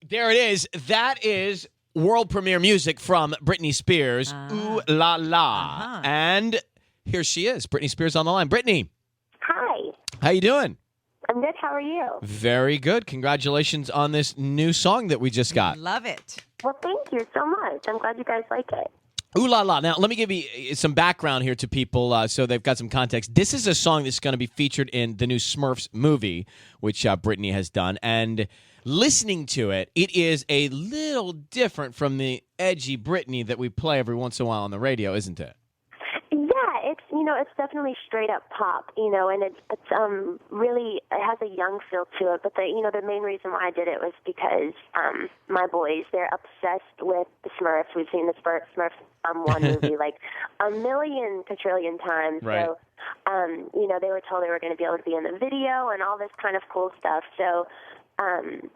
There it is. That is world premiere music from Britney Spears. Ooh La La. And here she is, Britney Spears on the line. Britney. Hi. How you doing? I'm good. How are you? Very good. Congratulations on this new song that we just got. Love it. Well, thank you so much. I'm glad you guys like it. Ooh La La. Now, let me give you some background here to people so they've got some context. This is a song that's going to be featured in the new Smurfs movie, which Britney has done. And listening to it, it is a little different from the edgy Britney that we play every once in a while on the radio, isn't it? Yeah, it's definitely straight up pop, and it's really, it has a young feel to it. But the main reason why I did it was because my boys, they're obsessed with the Smurfs. We've seen the Smurfs one movie like a million quadrillion times. Right. So, they were told they were going to be able to be in the video and all this kind of cool stuff. So,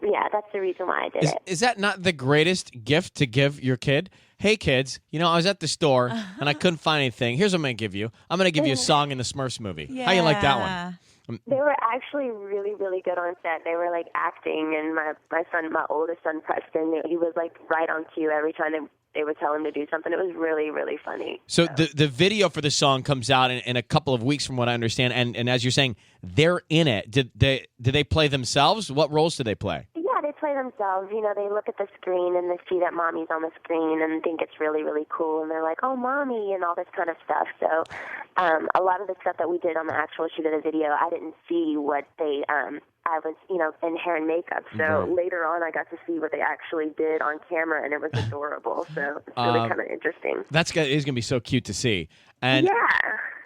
yeah, that's the reason why I did it. Is that not the greatest gift to give your kid? Hey, kids, I was at the store and I couldn't find anything. Here's what I'm going to give you. I'm going to give you a song in the Smurfs movie. Yeah. How you like that one? They were actually really, really good on set. They were like acting, and my oldest son Preston, he was like right on cue every time they would tell him to do something. It was really, really funny. So the video for the song comes out in a couple of weeks, from what I understand, and as you're saying, they're in it. Did they play themselves? What roles did they play? Yeah, they play themselves. They look at the screen and they see that mommy's on the screen and think it's really, really cool, and they're like, "Oh, mommy," and all this kind of stuff. So, a lot of the stuff that we did on the actual shoot of the video, I didn't see what they. I was, in hair and makeup. So later on, I got to see what they actually did on camera, and it was adorable. So it's really kind of interesting. Is going to be so cute to see. And yeah.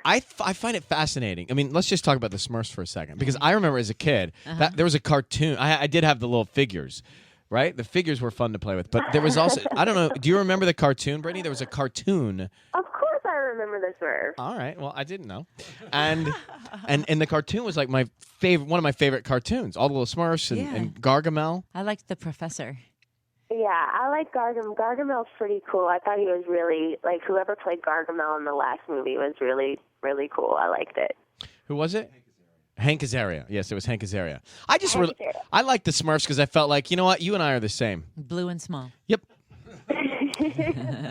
I find it fascinating. I mean, let's just talk about the Smurfs for a second, because I remember as a kid that there was a cartoon. I did have the little figures, right? The figures were fun to play with, but there was also, I don't know, do you remember the cartoon, Brittany? There was a cartoon. Of course I remember the Smurfs. All right. Well, I didn't know. And the cartoon was like one of my favorite cartoons. All the little Smurfs and Gargamel. I liked the professor. Yeah, I like Gargamel. Gargamel's pretty cool. I thought he was really, whoever played Gargamel in the last movie was really, really cool. I liked it. Who was it? Hank Azaria. Yes, it was Hank Azaria. Azaria. I like the Smurfs because I felt like, you know what? You and I are the same. Blue and small. Yep.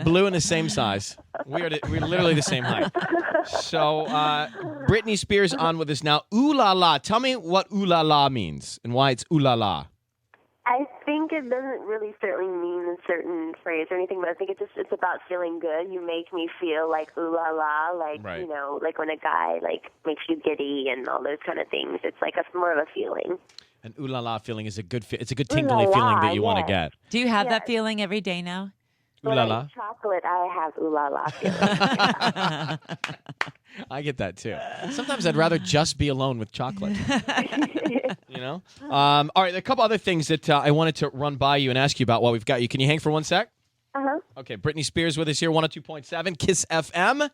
Blue and the same size. We're literally the same height. So, Britney Spears on with us now. Ooh La La. Tell me what Ooh La La means and why it's Ooh La La. I think it doesn't really certainly mean a certain phrase or anything, but I think it's about feeling good. You make me feel like ooh la la, like right. Like when a guy makes you giddy and all those kind of things. It's like more of a feeling. An ooh la la feeling is it's a good tingly feeling that you want to get. Do you have that feeling every day now? Ooh la la. Chocolate, I have ooh la la feeling. I get that too. Sometimes I'd rather just be alone with chocolate. All right, a couple other things that I wanted to run by you and ask you about while we've got you. Can you hang for one sec? Uh-huh. Okay, Britney Spears with us here, 102.7 KIIS-FM.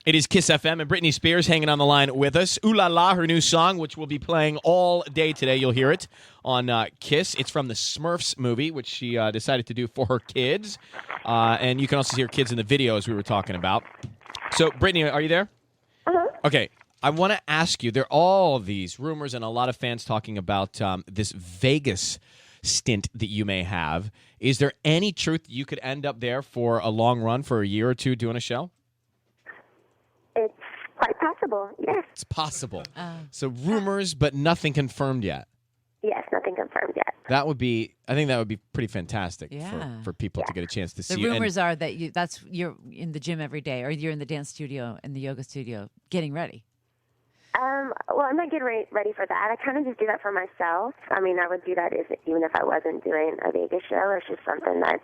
It is KIIS-FM, and Britney Spears hanging on the line with us. Ooh La La, her new song, which will be playing all day today. You'll hear it on KIIS. It's from the Smurfs movie, which she decided to do for her kids. And you can also see her kids in the video, as we were talking about. So, Britney, are you there? Uh-huh. Okay. I want to ask you, there are all these rumors and a lot of fans talking about this Vegas stint that you may have. Is there any truth that you could end up there for a long run, for a year or two, doing a show? It's quite possible, yes. It's possible. So rumors, but nothing confirmed yet. Yes, nothing confirmed yet. I think that would be pretty fantastic Yeah. for people to get a chance to see. The rumors are that you're in the gym every day, or you're in the dance studio, in the yoga studio, getting ready. Well, I'm not getting ready for that. I kind of just do that for myself. I mean, I would do that even if I wasn't doing a Vegas show. It's just something that,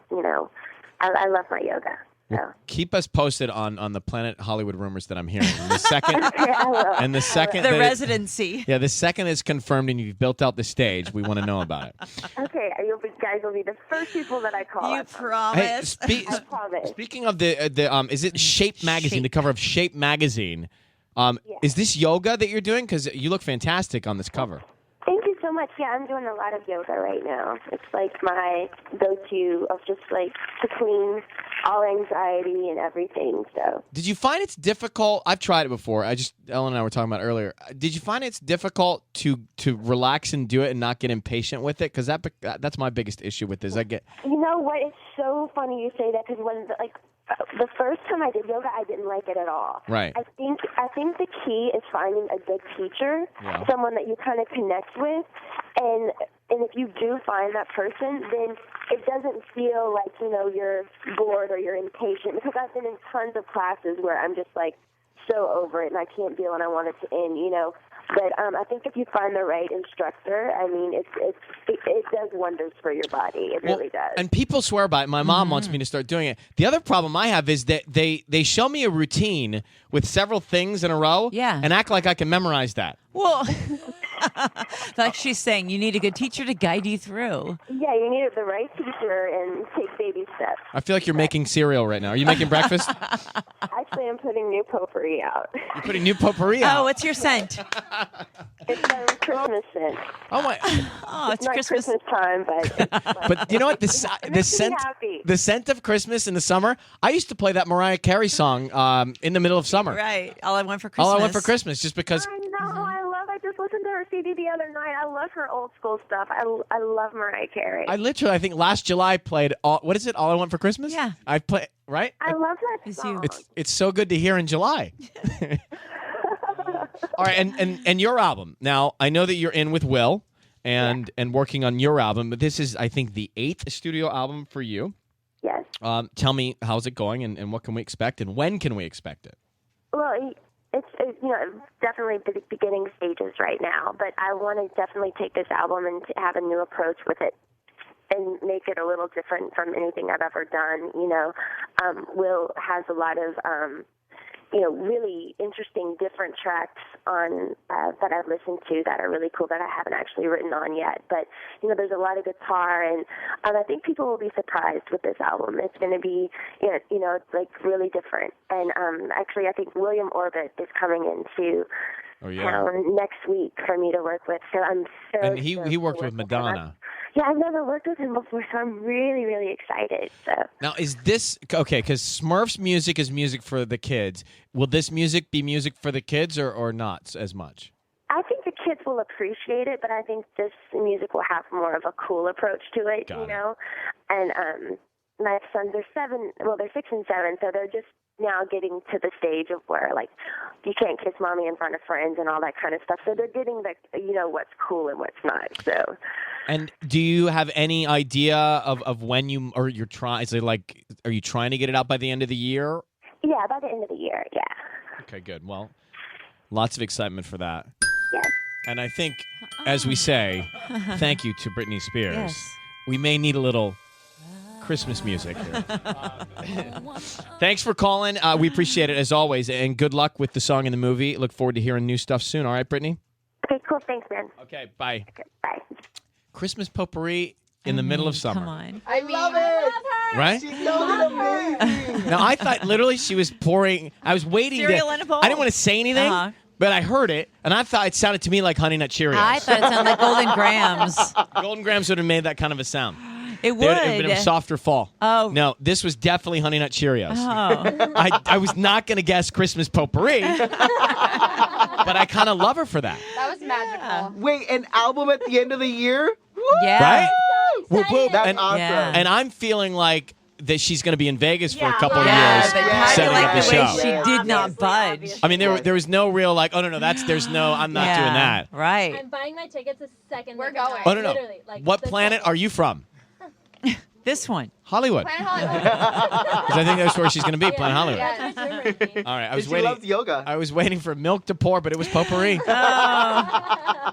I love my yoga. So. Well, keep us posted on the Planet Hollywood rumors that I'm hearing. And the second, Okay, I will. and the second, The that residency. the second is confirmed and you've built out the stage, we want to know about it. Okay, you guys will be the first people that I call. You up. promise. Hey, I promise. speaking of the is it Shape magazine? Shape. The cover of Shape magazine. Yeah. Is this yoga that you're doing? Because you look fantastic on this cover. Thank you so so much. Yeah, I'm doing a lot of yoga right now. It's like my go-to of just like to clean all anxiety and everything. So. Did you find it's difficult? I've tried it before. Ellen and I were talking about it earlier. Did you find it's difficult to relax and do it and not get impatient with it? Because that's my biggest issue with this. You know what? It's so funny you say that because when the first time I did yoga, I didn't like it at all. Right. I think the key is finding a good teacher, someone that you kind of connect with, and if you do find that person, then it doesn't feel like, you're bored or you're impatient, because I've been in tons of classes where I'm just like so over it and I can't feel and I want it to end, But I think if you find the right instructor, I mean, it does wonders for your body. It really does. And people swear by it. My mom wants me to start doing it. The other problem I have is that they show me a routine with several things in a row and act like I can memorize that. Well, like she's saying, you need a good teacher to guide you through. Yeah, you need the right teacher and take baby steps. I feel like you're making cereal right now. Are you making breakfast? Actually, I'm putting new potpourri out. You're putting new potpourri out? Oh, what's your scent? It's Christmas scent. Oh, my. Oh, it's not Christmas time, but... But you know what? The scent of Christmas in the summer, I used to play that Mariah Carey song in the middle of summer. Right. All I Want for Christmas. All I Want for Christmas, just because... I know. I just listened to her CD the other night. I love her old school stuff. I love Mariah Carey. I think last July played what is it? All I Want for Christmas? Yeah. I play right? I love that song. It's so good to hear in July. All right, and your album. Now, I know that you're in with Will and working on your album, but this is, I think, the 8th studio album for you. Yes. Tell me, how's it going and what can we expect and when can we expect it? Well, it's definitely the beginning stages right now, but I want to definitely take this album and to have a new approach with it and make it a little different from anything I've ever done. Will has a lot of really interesting different tracks on that I've listened to that are really cool that I haven't actually written on yet. But there's a lot of guitar, and I think people will be surprised with this album. It's going to be it's like really different. And actually, I think William Orbit is coming into town next week for me to work with. So I'm so and he worked with Madonna. Yeah, I've never worked with him before, so I'm really, really excited. So now, is this okay? Because Smurfs music is music for the kids. Will this music be music for the kids, or not as much? I think the kids will appreciate it, but I think this music will have more of a cool approach to it. Got it. And my sons are 7. Well, they're 6 and 7, so they're just now getting to the stage of where, like, you can't kiss mommy in front of friends and all that kind of stuff. So they're getting what's cool and what's not. So. And do you have any idea of when you're trying? Is it like, are you trying to get it out by the end of the year? Yeah, by the end of the year. Yeah. Okay, good. Well, lots of excitement for that. Yes. And I think, as we say, thank you to Britney Spears. Yes. We may need a little Christmas music here. Thanks for calling. We appreciate it as always, and good luck with the song and the movie. Look forward to hearing new stuff soon. All right, Britney? Okay, cool. Thanks, man. Okay, bye. Okay, bye. Christmas potpourri in the middle of summer. Come on. I love it. Right? She sounded amazing. Now, I thought literally she was pouring. I was waiting. Cereal in a bowl? I didn't want to say anything, but I heard it, and I thought it sounded to me like Honey Nut Cheerios. I thought it sounded like Golden Grams. Golden Grams would have made that kind of a sound. It would. It would have been a softer fall. Oh. No, this was definitely Honey Nut Cheerios. Oh. I was not going to guess Christmas potpourri, but I kind of love her for that. That was magical. Wait, an album at the end of the year? Yeah. Right? Whoop, whoop. That's And, awesome. Yeah. and I'm feeling like that she's going to be in Vegas for a couple of Yeah, years but kind of setting up like the the way show. she did not budge. I mean, there was no real like, oh, no, I'm not doing that. Right. I'm buying my tickets a second. We're they're coming going. out. Oh, no, no. Literally, like, What the planet second. are you from? This one. Hollywood. Planet Hollywood. Because I think that's where she's going to be, Planet Hollywood. Yeah, that's my dream for me. All right, She loves yoga. I was waiting for milk to pour, but it was potpourri. Oh.